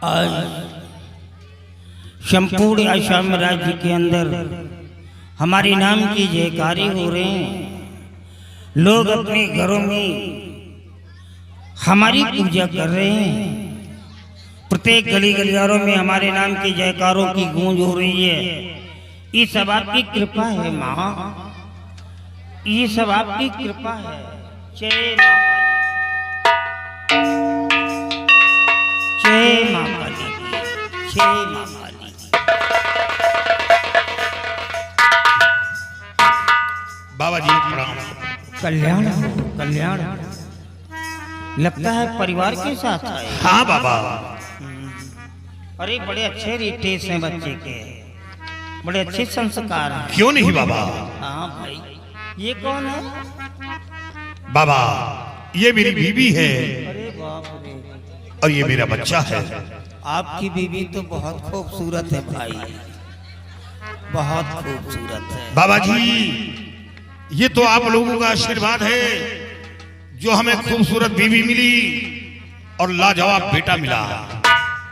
आज संपूर्ण असम राज्य के अंदर हमारे नाम की जयकारी हो रहे हैं। लोग अपने घरों में हमारी पूजा कर रहे हैं। प्रत्येक गली गलियारों में हमारे नाम के जयकारों की गूंज हो रही है। ये सब आपकी कृपा है माँ, ये सब आपकी कृपा है। जय माँ, जय माँ काली, जय माँ काली। बाबा जी प्रणाम। कल्याण हो, कल्याण हो। लगता है परिवार के साथ आए। हाँ बाबा। अरे बड़े अच्छे रिटेस हैं बच्चे के, बड़े अच्छे संस्कार हैं। क्यों नहीं बाबा? हाँ भाई, ये कौन है? बाबा ये मेरी बीवी है अरे बाप रे, और ये मेरा बच्चा है। आपकी बीवी तो बहुत खूबसूरत है भाई, बहुत खूबसूरत है। बाबा जी ये तो आप लोगों का आशीर्वाद है जो हमें खूबसूरत बीवी मिली और लाजवाब बेटा मिला।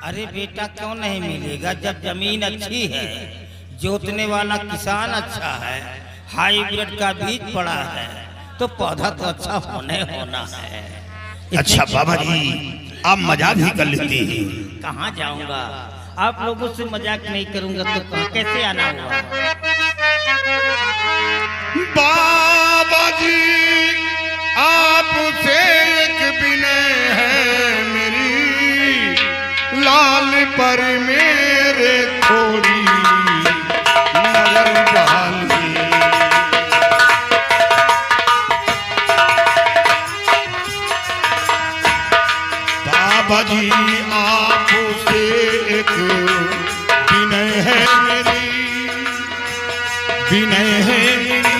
अरे बेटा क्यों नहीं मिलेगा जब जमीन अच्छी है, जोतने वाला किसान अच्छा है, हाइब्रिड का बीज पड़ा है, तो पौधा तो अच्छा होना है। अच्छा बाबा जी आप मजाक ही कर लेते हैं। कहाँ जाऊंगा, आप लोगों से मजाक नहीं करूंगा तो कहाँ कैसे आना हुआ? बाबा जी आपसे एक विनय है मेरी, लाल पर मेरे थोड़ी नजर डाल दी। बाबा जी आपसे एक विनय है मेरी, विनय है मेरी,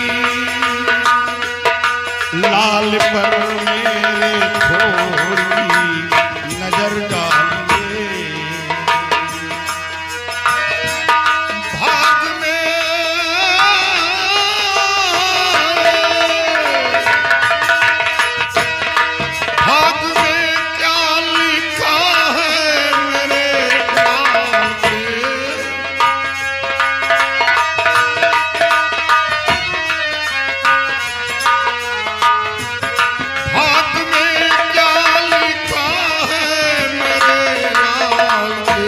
लाल पर मेरे थोड़ी नजर डालिए। भाग में क्या लिखा है मेरे नाम पे, भाग में क्या लिखा है मेरे नाम पे,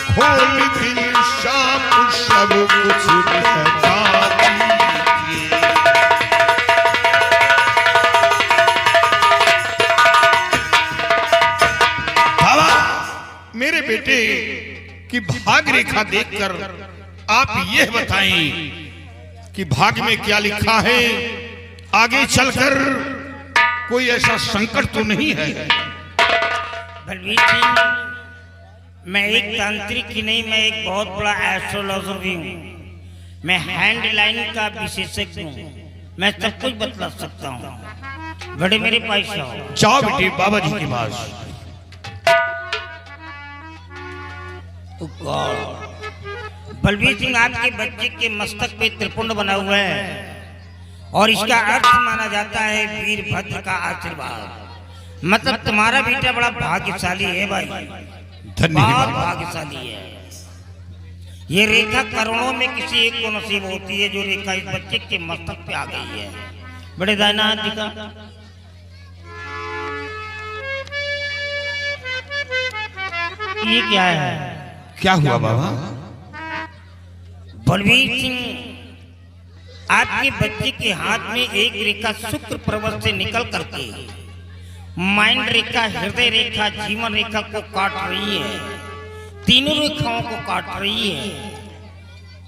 खोल दिल शाप सब कुछ बता दीजिए। बाबा मेरे बेटे की भाग रेखा देखकर आप यह बताएं कि भाग में क्या लिखा है, आगे चलकर कोई ऐसा संकट तो नहीं है? बलवीर सिंह, मैं एक तांत्रिक ही नहीं, मैं एक बहुत बड़ा एस्ट्रोलॉजर भी हूँ। मैं हैंड लाइन का विशेषज्ञ हूँ, मैं सब कुछ बतला सकता हूँ। बड़े मेरे पास आओ। जाओ बेटे बाबा जी के पास। बलवीर सिंह, आपके बच्चे के मस्तक पे त्रिपुंड बना हुआ है और इसका अर्थ माना जाता है वीरभद्र का आशीर्वाद। मतलब तुम्हारा बेटा बड़ा भाग्यशाली है भाई, बहुत भाग्यशाली है। ये रेखा करोड़ों में किसी एक को नसीब होती है जो रेखा इस बच्चे के मस्तक पे आ गई है। बड़े दायनाथ जी का ये क्या है? क्या हुआ बाबा? बलवीर सिंह, आपके बच्चे के हाथ में एक रेखा शुक्र पर्वत से निकल करके माइंड रेखा, हृदय रेखा, जीवन रेखा को काट रही है। तीनों रेखाओं को काट रही है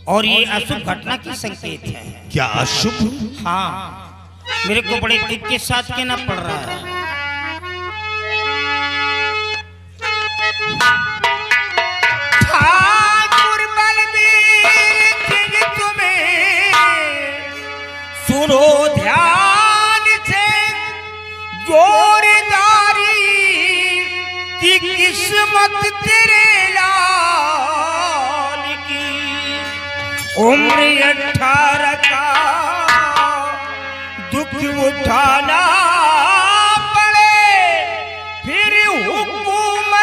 और ये अशुभ घटना की संकेत है। क्या अशुभ? हाँ, मेरे को बड़े दुख के साथ कहना पड़ रहा है। सुनो ध्यान से, जोरदारी की किस्मत तेरे लाल की। उम्र 18 का दुख उठाना पड़े, फिर हुकूमत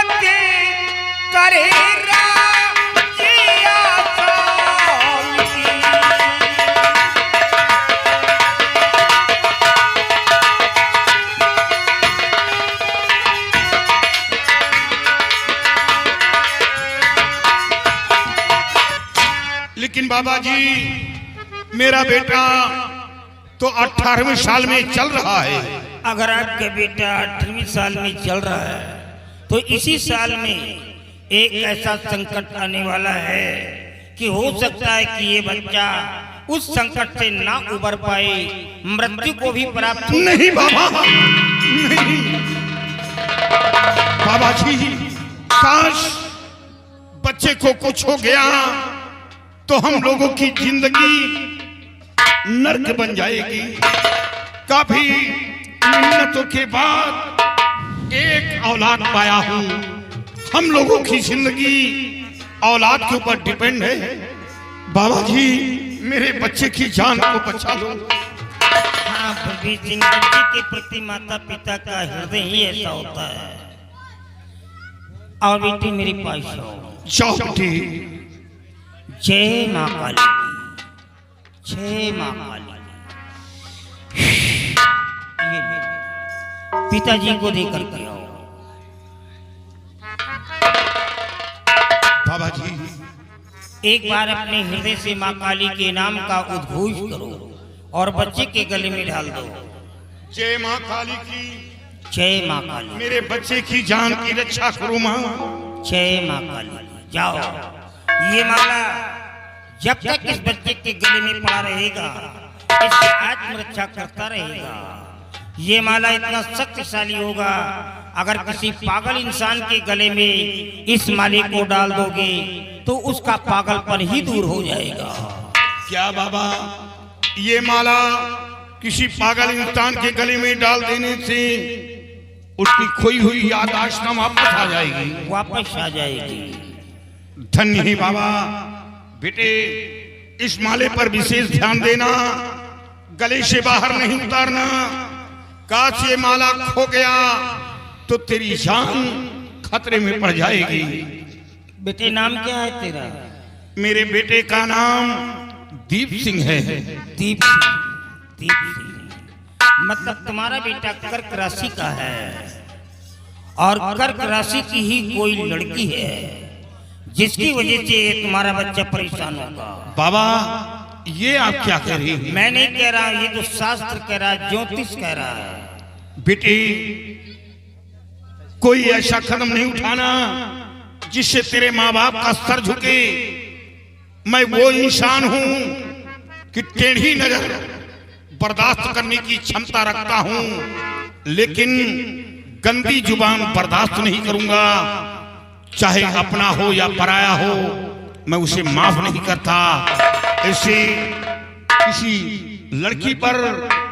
राजिया साल की। लेकिन बाबा जी मेरा बेटा तो 18वें साल में चल रहा है। अगर आपका बेटा 18वीं साल में चल रहा है तो इसी साल में एक ऐसा संकट आने वाला है कि हो सकता है कि ये बच्चा उस संकट से ना उबर पाए, मृत्यु को भी प्राप्त हो। नहीं बाबा, नहीं बाबा जी, काश बच्चे को कुछ हो गया तो हम लोगों की जिंदगी नर्क बन जाएगी। काफी मिन्नतों के बाद एक औलाद पाया हूं। हम लोगों की जिंदगी औलाद के ऊपर डिपेंड है। बाबा जी मेरे बच्चे की जान को बचा लो। हाँ बलबीर सिंह, बच्चे के प्रति माता पिता का हृदय ही ऐसा होता है। और बेटी मेरे पास जाओ बेटी। जय माँ काली, जय माँ काली। ये पिताजी को देकर के आओ। बाबा जी एक बार अपने हृदय से माँ काली के नाम का उद्घोष करो और बच्चे के गले में डाल दो। जय माँ काली की, जय माँ काली। मेरे बच्चे की जान की रक्षा करो माँ। जय माँ काली। जाओ, ये माला जब तक इस बच्चे के गले में पड़ा रहेगा इसकी आत्मरक्षा करता रहेगा। ये माला इतना शक्तिशाली होगा, अगर किसी पागल इंसान के गले में इस माले को डाल दोगे तो उसका पागलपन ही दूर हो जाएगा। क्या बाबा, ये माला किसी पागल इंसान के गले में डाल देने से उसकी खोई हुई याददाश्त वापस आ जाएगी? वापस आ जाएगी। धन्य है बाबा। बेटे इस माले पर विशेष ध्यान देना, गले से बाहर नहीं उतारना। काश ये माला खो गया तो तेरी जान खतरे में पड़ जाएगी। बेटे नाम क्या है तेरा? मेरे बेटे का नाम दीप सिंह है। दीप सिंह। दीप सिंह मतलब तुम्हारा बेटा कर्क राशि का है और कर्क राशि की ही कोई लड़की है जिसकी वजह से तुम्हारा बच्चा परेशान होगा। बाबा ये आप क्या कह रही हैं? मैं नहीं कह रहा, ये तो शास्त्र कह रहा है, ज्योतिष कह रहा है। बेटी कोई ऐसा कदम नहीं उठाना जिससे तेरे माँ बाप का सर झुके। मैं वो इंसान हूं कि टेढ़ी नजर बर्दाश्त करने की क्षमता रखता हूं, लेकिन गंदी जुबान बर्दाश्त नहीं करूंगा। चाहे अपना हो या पराया हो, मैं उसे माफ नहीं करता। ऐसे किसी लड़की पर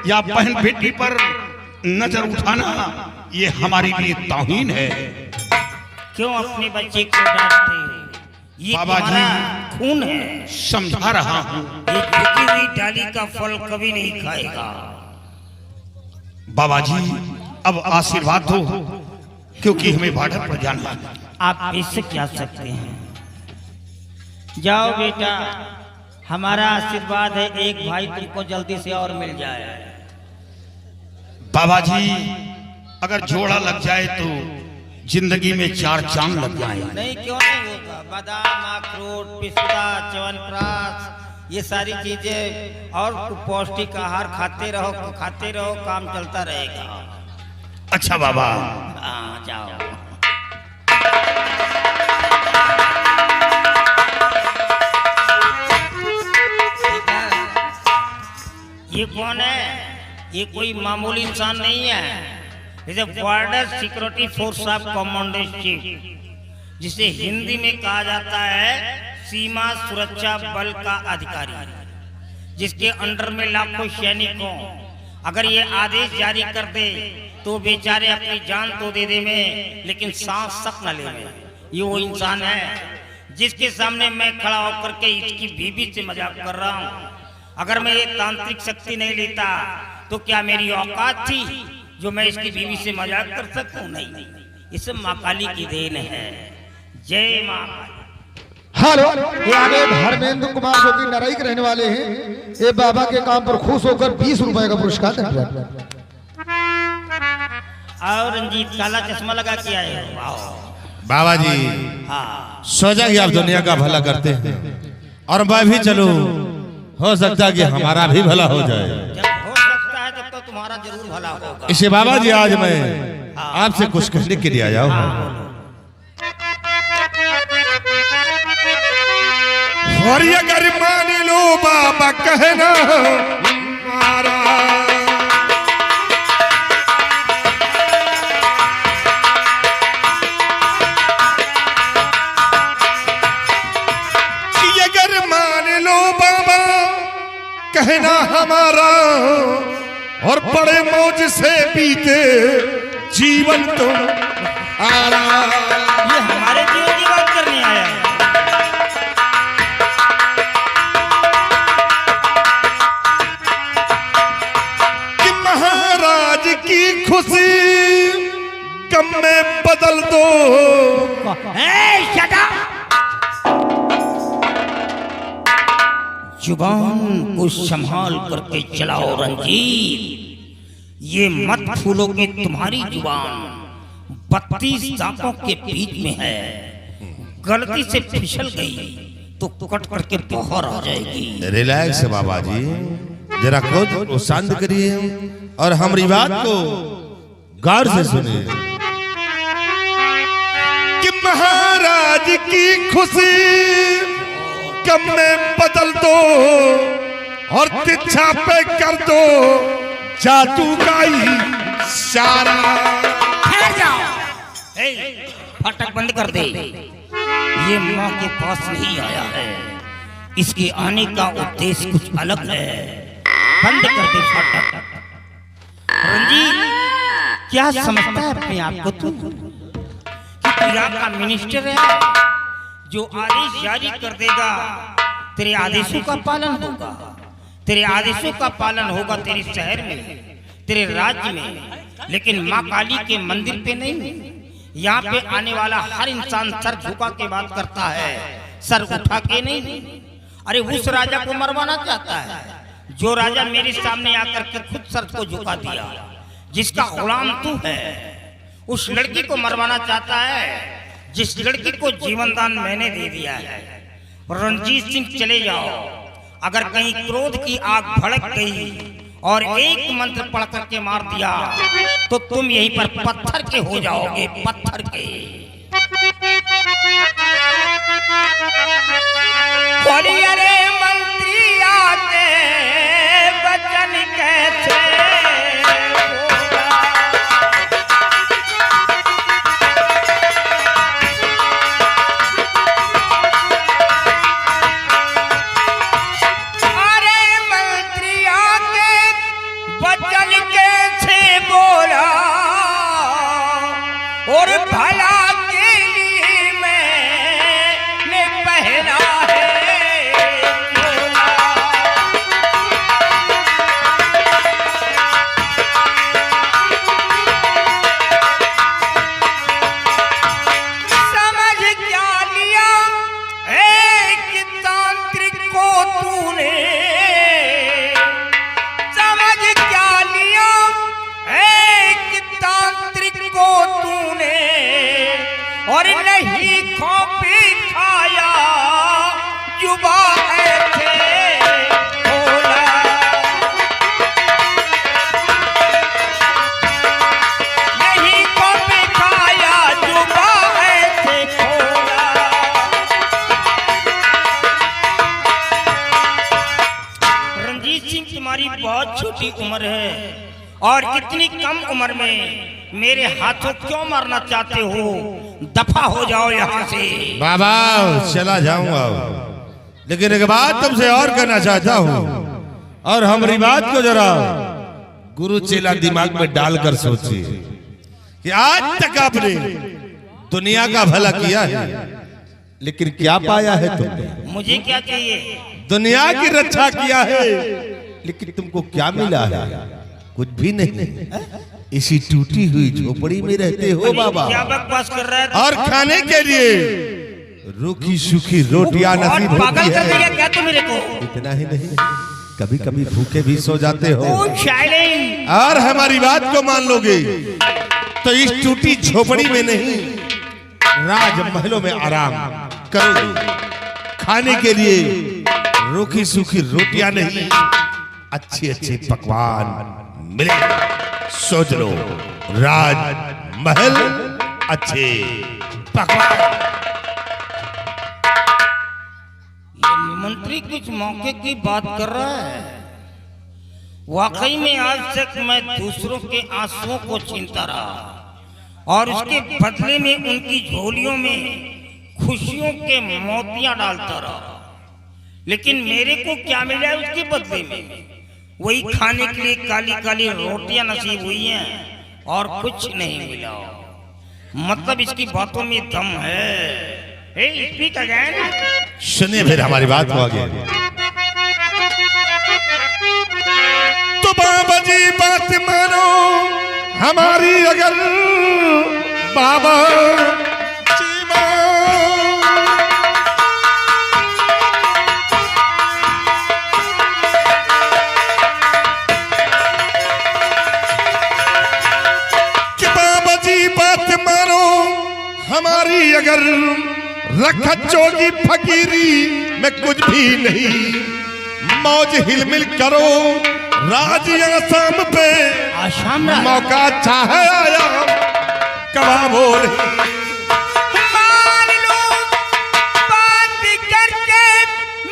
या बहन बेटी पर नजर उठाना ये हमारे लिए तौहीन है। क्यों अपने बच्चे को डांटते हो? ये बाबा तुम्हारा खून है। समझा रहा हूं। ये झुकी हुई डाली का फल कभी नहीं खाएगा। बाबा जी अब आशीर्वाद दो, क्योंकि हमें बॉर्डर पर जाना है। आप इससे क्या सकते हैं? जाओ बेटा, हमारा आशीर्वाद है एक भाई तुमको जल्दी से और मिल जाए। बाबा जी अगर जोड़ा लग जाए तो जिंदगी में 4 चांद लग जाए। नहीं, क्यों नहीं होगा? बादाम, अखरोट, पिस्ता, च्यवनप्राश, ये सारी चीजें और पौष्टिक आहार खाते रहो, काम चलता रहेगा। अच्छा बाबा। हाँ जाओ। ये कौन है? ये कोई मामूली इंसान नहीं है। इसे border security force of commandant chief, जिसे हिंदी में कहा जाता है सीमा सुरक्षा बल का अधिकारी, जिसके अंडर में लाखों सैनिक हों। अगर ये आदेश जारी कर दे तो बेचारे अपनी जान तो दे दे में, लेकिन सांस तक न ले में। ये वो इंसान है जिसके सामने मैं खड़ा होकर के इसकी बीवी से मजाक कर रहा हूँ। अगर मैं ये तांत्रिक शक्ति नहीं लेता तो क्या मेरी औकात थी जो मैं इसकी बीवी से मजाक कर सकूं? नहीं, ये सब माँ काली की देन है। जय माँ। हेलो, ये आगे धर्मेंद्र कुमार जो कि नरई के रहने वाले हैं, ये बाबा के काम पर खुश होकर 20 रुपए का पुरस्कार देंगे। और रंजीत काला चश्मा लगा के आए हो। वाह बाबा जी, हाँ सोचा कि आप दुनिया का भला करते हैं और मैं भी चलूं, हो सकता है कि हमारा भी भला हो जाए। जब हो सकता है तब तो तुम्हारा जरूर भला होगा। इसे बाबा जी आज मैं आपसे कुछ कहने के लिए आया हूँ। और अगर मान लो बाबा कहना मारा, कि अगर मान लो बाबा कहना हमारा और बड़े मौज से बीते जीवन तो आरा। ये हमारे जीवन की बात करने आया है। कि महाराज की खुशी गम में बदल दो। जुबान को संभाल करके चलाओ रंजीत। ये मत भूलो कि तुम्हारी जुबान 32 दांतों के बीच में है। गलती से फिसल गई तो कट करके बाहर आ जाएगी। रिलैक्स बाबा जी, जरा खुद को शांत करिए और हमारी बात को गौर से सुनिए। कि महाराज की खुशी गम में बदल दो और तिरछा पे कर दो जादू का इशारा। ठहर जाओ। फाटक बंद कर दे। ये माँ के पास नहीं आया है, इसके आने का उद्देश्य कुछ अलग है। बंद कर दे फाटक। रंजीत, क्या समझता है अपने आप को तू? कि यहाँ का मिनिस्टर है जो आदेश जारी कर देगा, तेरे आदेशों का पालन होगा। तेरे आदेशों का पालन होगा तेरे शहर में, तेरे राज्य में, लेकिन माँ काली के मंदिर पे नहीं। यहाँ पे आने वाला हर इंसान सर झुका के बात करता है, सर उठा के नहीं। अरे उस राजा को मरवाना चाहता है जो राजा मेरे सामने आकर के खुद सर को झुका दिया, जिसका गुलाम तू है। उस लड़की को मरवाना चाहता है जिस लड़की को जीवन दान मैंने दे दिया है। रणजीत सिंह, चले जाओ। अगर कहीं क्रोध की आग भड़क गई और एक मंत्र पढ़ करके मार दिया तो तुम यहीं पर पत्थर के हो जाओगे, पत्थर के। अरे मंत्री आके वचन कैसे और भला के लिए मैंने पहना है चोला। समझ क्या लिया एक तांत्रिक को तूने, समझ क्या लिया एक तांत्रिक को तूने, और नहीं कॉपी खाया जुबा ऐसे खोला। नहीं कॉपी खाया जुबा ऐसे खोला। रंजीत सिंह, तुम्हारी बहुत छोटी उम्र है और इतनी कम उम्र में मेरे हाथों क्यों मारना चाहते हो? दफा हो जाओ यहाँ से। बाबा चला जाऊंगा, लेकिन एक बात तुमसे और कहना चाहता हूँ, और हमारी बात को जरा गुरु चेला दिमाग में डालकर सोचिए कि आज तक आपने दुनिया का भला किया है, लेकिन क्या पाया है तुमने? मुझे क्या चाहिए? दुनिया की रक्षा किया है, लेकिन तुमको क्या मिला है? कुछ भी नहीं। इसी टूटी हुई झोपड़ी में रहते हो बाबा, क्या बकवास कर रहा है? और खाने के लिए रूखी सूखी रोटियां नसीब होती पागल कर दिया है। क्या तू मेरे को? इतना ही नहीं, कभी कभी भूखे भी सो जाते हो, ओ शायरी, और हमारी बात को मान लोगे तो इस टूटी झोपड़ी में नहीं, राजमहलों में आराम करोगे। खाने के लिए रूखी सूखी रोटियां नहीं, अच्छे अच्छे पकवान मिले। सोच लो, राजमहल, अच्छे पकवान। ये मंत्री कुछ मौके की बात कर रहा है। वाकई में आज तक मैं दूसरों के आंसुओं को छीनता रहा और उसके बदले में उनकी झोलियों में खुशियों के मोतियां डालता रहा, लेकिन मेरे को क्या मिला है उसके बदले में? वही खाने के लिए काली काली रोटियां नसीब हुई हैं और कुछ नहीं मिला। मतलब इसकी बातों में दम है। Speak again. सुनिए फिर हमारी बात को आगे। तो बाबा जी बात मानो हमारी, अगर बाबा जी कि बाबा जी बात मानो हमारी, अगर रखत जोगी फकीरी में कुछ भी नहीं, मौज हिलमिल करो राज आसाम पे, आसाम मौका चाहे आया कवा बोल। मान लो बात करके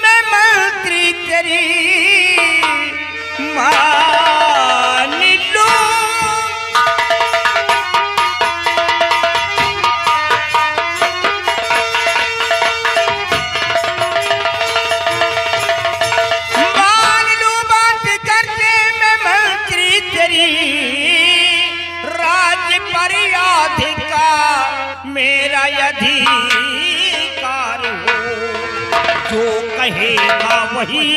मैं मंत्री तेरी मान लो। मान लो बात करके मैं मंत्री तेरी, राज पर अधिकार मेरा अधिकार हो, जो कहेगा वही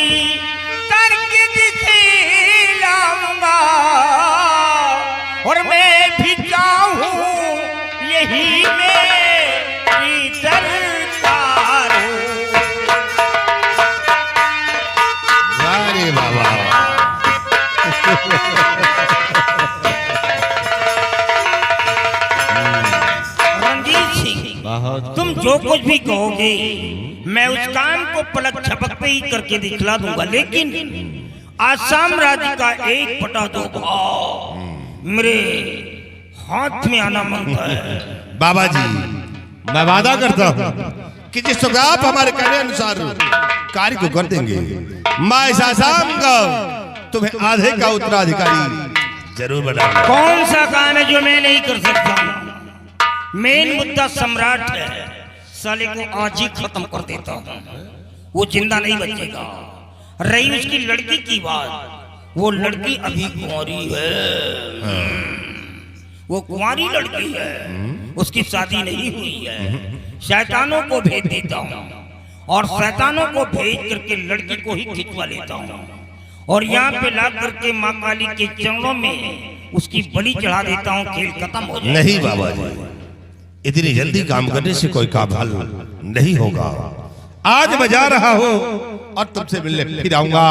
करके दिखलाऊंगा, और मैं भी चाहूं यही मेरी सरकार हो। अरे बाबा, रणजीत सिंह, तुम जो कुछ भी कहोगे मैं उस काम को पलक झपकते ही करके दिखला दूंगा, लेकिन आसाम राज्य का 1/2 भाग मेरे हाथ में आना मांगता है। बाबा जी मैं वादा करता हूँ कि जिस वक्त आप हमारे कहने अनुसार कार्य को कर देंगे, मैं इस आसाम का तुम्हें आधे का उत्तराधिकारी जरूर बनाऊंगा। कौन सा काम है जो मैं नहीं कर सकता? मेन मुद्दा सम्राट है, साले को आज ही खत्म कर देता हूँ, वो जिंदा नहीं बचेगा। रही उसकी लड़की की बात, वो लड़की अभी कुंवारी है, वो कुंवारी लड़की है, उसकी शादी नहीं हुई है। शैतानों को भेज देता हूँ और शैतानों को भेज करके लड़की को ही खिंचवा लेता हूँ और यहाँ पे ला करके माँ काली के चरणों में उसकी बलि चढ़ा देता हूँ। खेल खत्म हो जाए। नहीं बाबा जी, इतनी जल्दी काम करने से कोई काम हल नहीं होगा। आज मैं जा रहा हूँ और तुमसे मिलने फिर आऊंगा।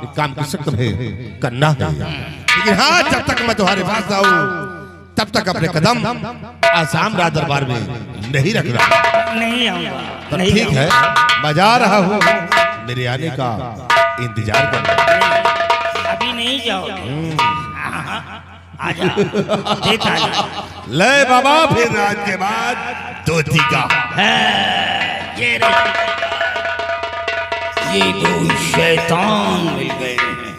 एक काम कर सकते हैं, करना है, लेकिन हाँ जब तक मैं तुम्हारे पास आऊँ तब तक अपने कदम आसाम राज दरबार में नहीं रखना। नहीं आऊंगा। तो नहीं ठीक है, आऊंगा। मैं जा रहा हूँ, मेरे आने का इंतजार करना। अभी नहीं जाओगे। आजा, देता आजा। ले बाबा, फिर रात के बाद धोती का ये दो शैतान मिल गए हैं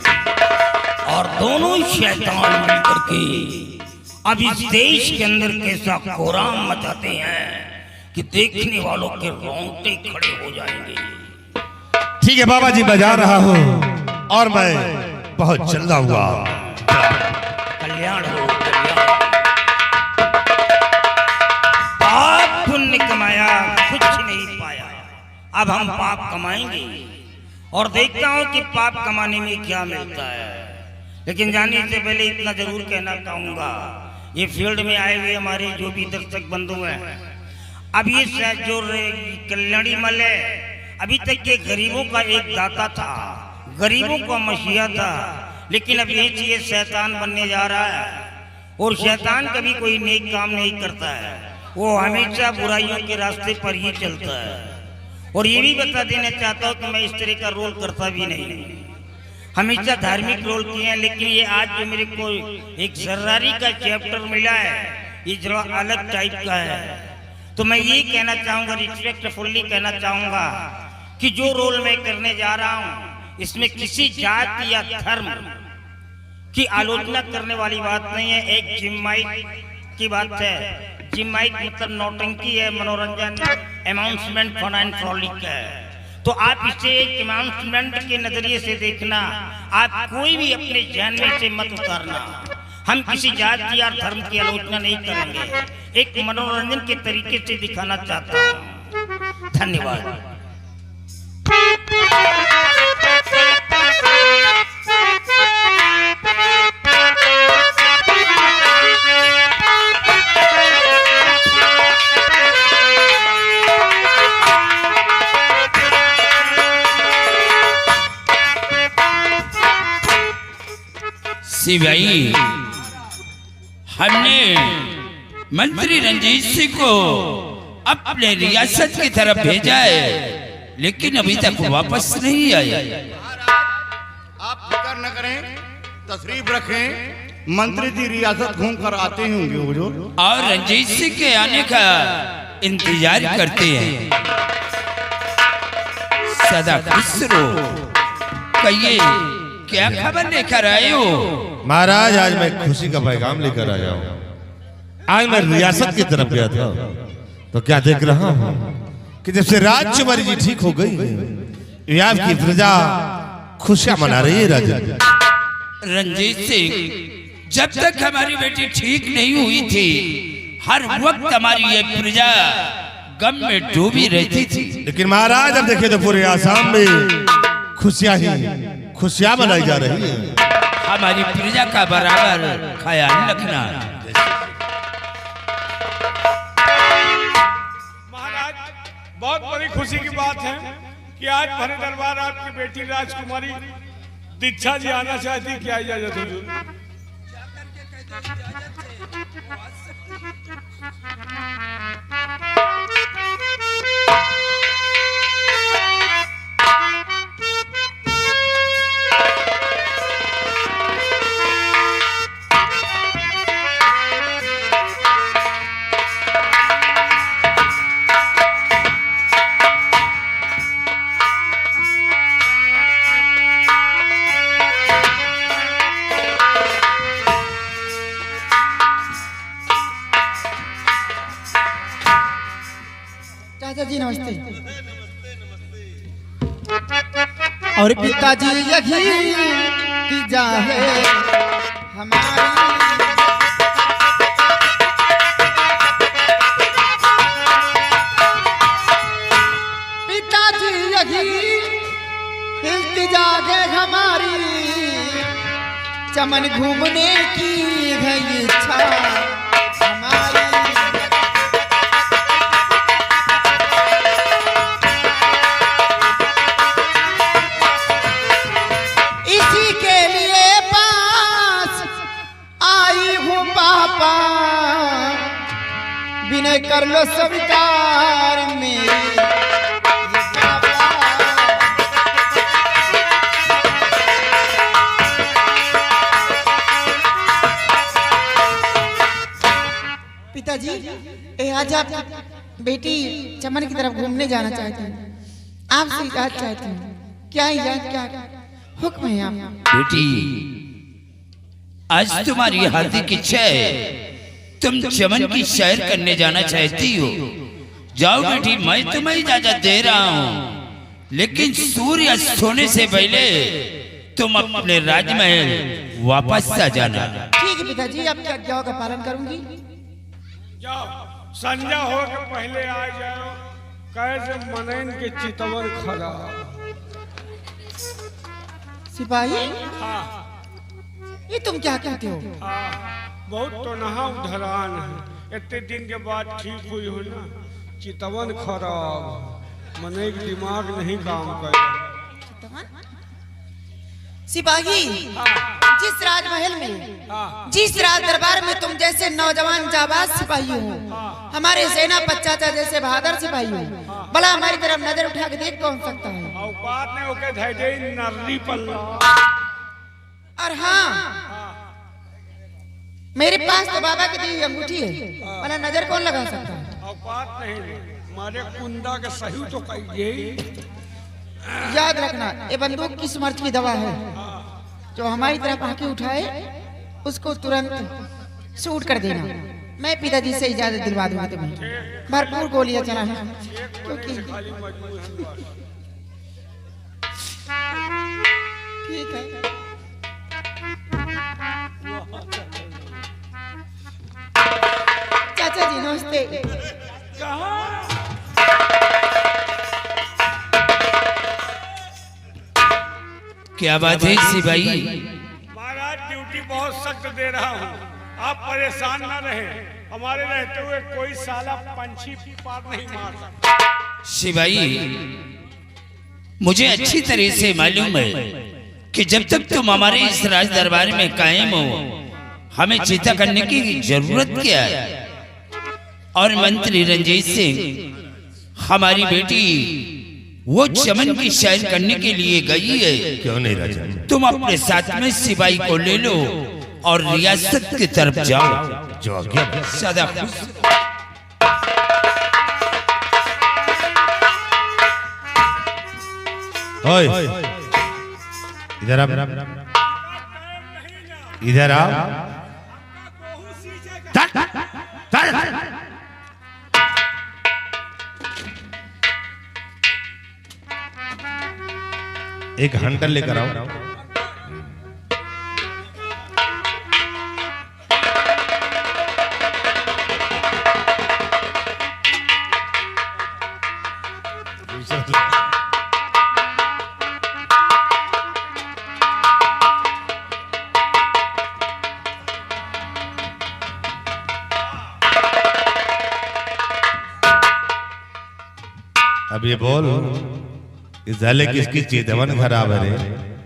और दोनों शैतान मिलकर के अब इस देश के अंदर कैसा कोहराम मचाते हैं कि देखने वालों के रोंगटे खड़े हो जाएंगे। ठीक है बाबा जी, मैं जा रहा हूँ और मैं बहुत चलता हुआ। कल्याण हो, कल्याण। पाप पुण्य कमाया, कुछ नहीं पाया। अब हम पाप कमाएंगे और देखता हूं कि पाप कमाने में क्या मिलता है। लेकिन जाने से पहले इतना जरूर कहना चाहूंगा, ये फील्ड में आए हुए हमारे जो भी दर्शक बंधु हैं, अब ये जो कल्याणी मल है, अभी तक ये गरीबों का एक दाता था, गरीबों का मसीहा था, लेकिन अब ये शैतान बनने जा रहा है। और शैतान कभी कोई नेक काम नहीं करता है, वो हमेशा बुराइयों के रास्ते पर ही चलता है। और ये भी बता देना चाहता हूँ कि मैं इस तरह का रोल करता भी नहीं, हमेशा धार्मिक रोल किए हैं। लेकिन ये आज जो मेरे को एक जर्रारी का चैप्टर मिला है, ये जरा अलग टाइप का है। तो मैं ये कहना चाहूँगा, रिस्पेक्टफुल्ली कहना चाहूँगा कि जो रोल मैं करने जा रहा हूँ इसमें किसी जाति या धर्म की आलोचना करने वाली बात नहीं है। एक जिम्माइक की बात है। जिम्माइक मतलब नौटंकी है, मनोरंजन, अनाउंसमेंट, फन एंड फ्रॉलिक है। तो आप इसे एक अनाउंसमेंट के नजरिए से देखना, आप कोई भी अपने जहन में से मत उतारना। हम किसी जाति या धर्म की आलोचना नहीं करेंगे, एक मनोरंजन के तरीके से दिखाना चाहता हूँ। धन्यवाद। भाई, हमने मंत्री रंजीत सिंह को अपने रियासत की तरफ भेजा है, लेकिन अभी तक वापस नहीं आया। आप फिक्र न करें, तशरीफ रखें, मंत्री जी रियासत घूम कर आते होंगे हुजूर, और रंजीत सिंह के आने का इंतजार करते हैं। सदा खुश रहो। कहिए, क्या खबर लेकर आए हो? महाराज, आज मैं खुशी का पैगाम लेकर आया हूँ। आज मैं रियासत की तरफ गया था, तो क्या देख रहा हूँ कि जब से राजकुमारी जी ठीक हो गई, यहाँ की प्रजा खुशियां मना रही है। राजा रंजीत सिंह, जब तक हमारी बेटी ठीक नहीं हुई थी, हर वक्त हमारी ये प्रजा गम में डूबी रहती थी। लेकिन महाराज, अब देखिए तो पूरे आसाम में खुशियां मनाई जा रही है। हमारी प्रजा का बराबर ख्याल रखना। महाराज, बहुत बड़ी खुशी की बात है कि आज भरे दरबार आपकी बेटी राजकुमारी दीक्षा जी आना चाहती। क्या इजाजत हुजूर? चाचा जी नमस्ते। और पिताजी यही की जाहे हमारी, पिताजी यही इल्तिजा है हमारी, चमन घूमने की है इच्छा हमारी। विनय कर लो स्वीकार मेरी पिताजी। आज आप बेटी चमन की तरफ घूमने जाना चाहती हैं, आपसे इजाजत चाहती हूँ। क्या इजाजत, क्या हुक्म है आप? बेटी, आज तुम्हारी हार्दिक इच्छा है, तुम चमन की सैर करने जाना चाहती हो। जाओ बेटी, मैं तुम्हें इजाजत दे रहा हूँ, लेकिन सूर्य अस्त होने से पहले तुम अपने राजमहल वापस आ जाना। ठीक है पिताजी, आपकी आज्ञाओं का पालन करूंगी। जाओ, संध्या हो के पहले आ जाओ, कैसे मनैन के चितवन खड़ा। सिपाही, हाँ, ये तुम क्या कहते हो? बहुत तो नहा उधरान है, इतने दिन के बाद ठीक हुई हो ना। चितवन खराब, मने के दिमाग नहीं काम कर। सिपाही, जिस राजमहल में, जिस राज दरबार में तुम जैसे नौजवान जाबाज सिपाही हो, हमारे सेनापति चाचा जैसे बहादुर सिपाही हो, भला हमारी तरफ नजर उठा के देख कौन सकता है? औकात ने ओके धैर्य नर्री पल्ला। और हाँ, मेरे पास तो बाबा की दी हुई अंगूठी है, भला नजर कौन लगा सकता है? औकात नहीं, मारे कुंदा के सही तो कहिए। याद रखना, ये बंदूक की स्मर्थ की दवा है, जो हमारी तरफ आंखें उठाए उसको तुरंत शूट कर देना। मैं पिताजी से इजाजत दिलवा दूंगा तुम्हें, भरपूर गोलियां चलाना, क्योंकि ठीक है। चाचा जी नमस्ते। क्या बात है सिपाही? महाराज ड्यूटी बहुत सख्त दे रहा हूँ, आप परेशान ना रहे। हमारे रहते हुए कोई साला पंछी पार नहीं मार सकता। सिपाही, मुझे अच्छी तरह से मालूम है कि जब तक तुम हमारे इस राज दरबार में कायम हो, हमें चिंता करने की जरूरत क्या है। और मंत्री रंजीत सिंह हमारी बेटी वो चमन की सैर करने के लिए गई है। क्यों नहीं राजा? तुम अपने साथ में सिपाही को ले लो और रियासत की तरफ जाओ। जो आज्ञा। सदा खुश। ओए, इधर आ, इधर आ। एक हंटर लेकर आओ। अब ये बोल, इस साले किसकी चेतवन खराब है रे?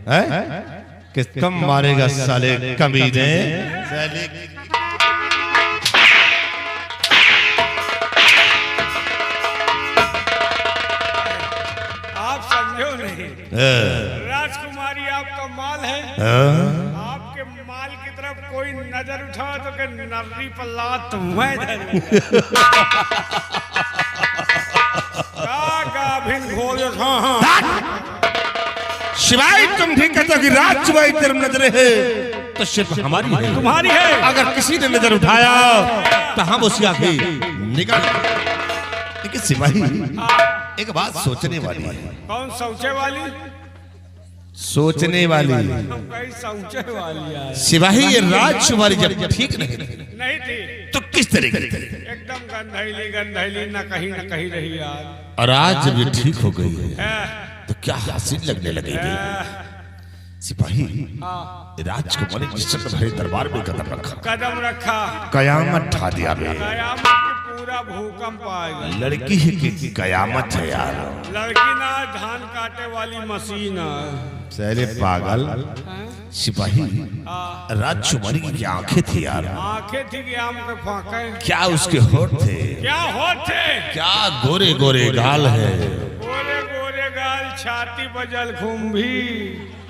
हैं? किस कम मारेगा साले कमीने? साले आप समझो नहीं, राजकुमारी आपका माल है। आपके माल की तरफ कोई नजर उठा तो के नर्री पल्ला तुम्हें शिवाय तुम ठीक कहते हो कि राज शिवाय तेरे नजरे है तो सिर्फ हमारी है, तुम्हारी है। अगर किसी ने नजर उठाया तो हम उसकी आंखें निकाल। लेकिन सिपाही, एक बात सोचने वाली है। कौन सोचे वाली? सोचने वाली कहीं सोचे वाली है। सिपाही, ये राजकुमारी जब ठीक नहीं थी तो किस तरह की थी? एकदम गंधैली गंधैली, न कहीं रही यार। और आज जब ये ठीक हो गई है तो क्या हासिल लगने लगेगी? सिपाही, राजकुमारी जिस भरे दरबार में कदम रखा, कयामत ढा दिया बे। कयामत की पूरा भूकंप आएगा। लड़की है कि कयामत है यार। लड़की ना, धान काटे वाली मशीन है। साले पागल। सिपाही, राजकुमारी की क्या आंखें थी यार? आंखें थी कि आम के फाके। क्या उसके होठ थे? क्या होठ थे? क्या गोरे गोरे गाल है? गोरे गोरे गाल, छाती बजल खुम्भी।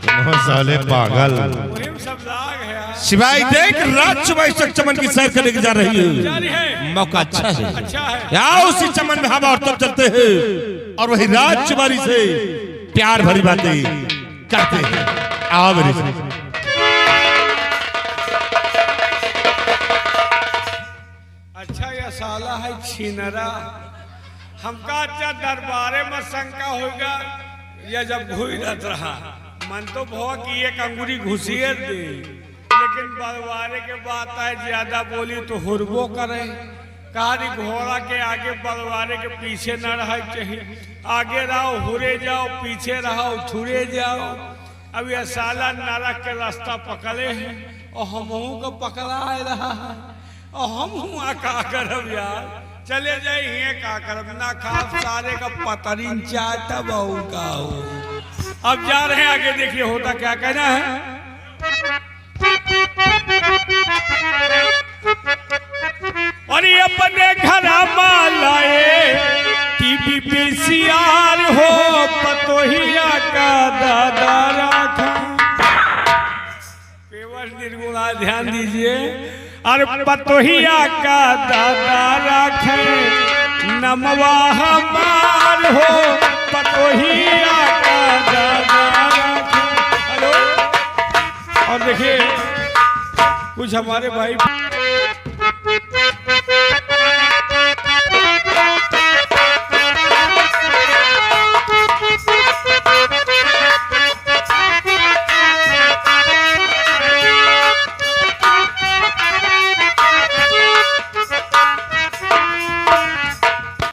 साले पागल। मुहिम सब लाग है यार। सिपाही, देख राजकुमारी चमन की सैर करने जा रही है। मौका अच्छा है। अच्छा है। यहाँ उसी चमन में हवा और तब चलते हैं और वही राजकुमारी से प्यार भरी बातें करते हैं। आओ मेरे से। अच्छा, यह साला है छीनरा। हमका अच्छा दरबारे में शंका होगा, यह जब घुरत रहा मन तो भवा की एक अंगूरी घुसिए दे, लेकिन बलवारे के बात है, ज्यादा बोली तो हुरबो करे। कहानी घोड़ा के आगे बलवारे के पीछे न रह चाहिए। आगे रहो हुरे जाओ, पीछे रहो थुरे जाओ। अब यह साला नरक के रास्ता पकड़े हैं और हमहू को पकड़ा रहा है और हम हुआ का करब यार। चले जाइए का करब ना खाब सारे का पतरीन चाहता बहू का हो। अब जा रहे हैं आगे, देखिए होता क्या कहना है। और ये अपने घर लाए टीवी पे सियार हो पतोहिया का दादा राखा। केवल निर्गुणा ध्यान दीजिए। अरे पतोहिया का दादा राखे नमवा हमार हो पतोहिया का दादा राखे। हेलो, और देखिए कुछ हमारे भाई